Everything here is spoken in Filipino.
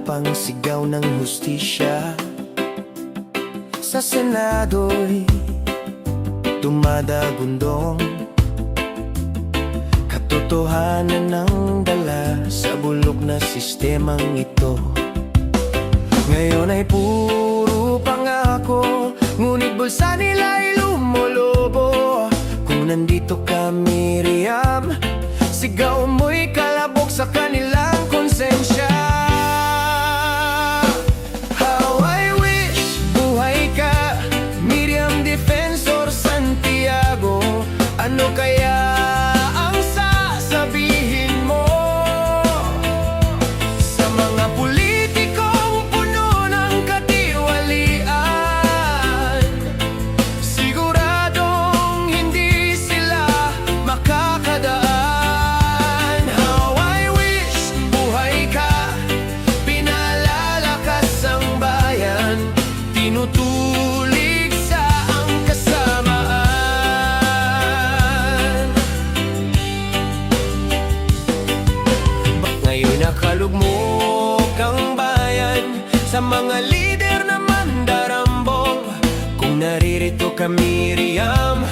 pang sigaw ng hustisya. Sa Senado'y dumadagundong katotohanan ng dala sa bulok na sistemang ito. Ngayon ay puro pangako, ngunit bulsa nila'y lumolobo. Kung nandito ka, Miriam, sigaw mo'y kalabok sa kanilang konsensya. How I wish buhay ka, Miriam Defensor Santiago. Ano kaya ang sasabihin mo sa mga politikong puno ng katiwalian? Siguradong hindi sila makakadaan. How I wish buhay ka, pinalalakas ang bayan, tinutulig sa ang kasamaan. Ngayon nakalugmok ang bayan sa mga lider na mandarambong. Kung naririto ka, Miriam,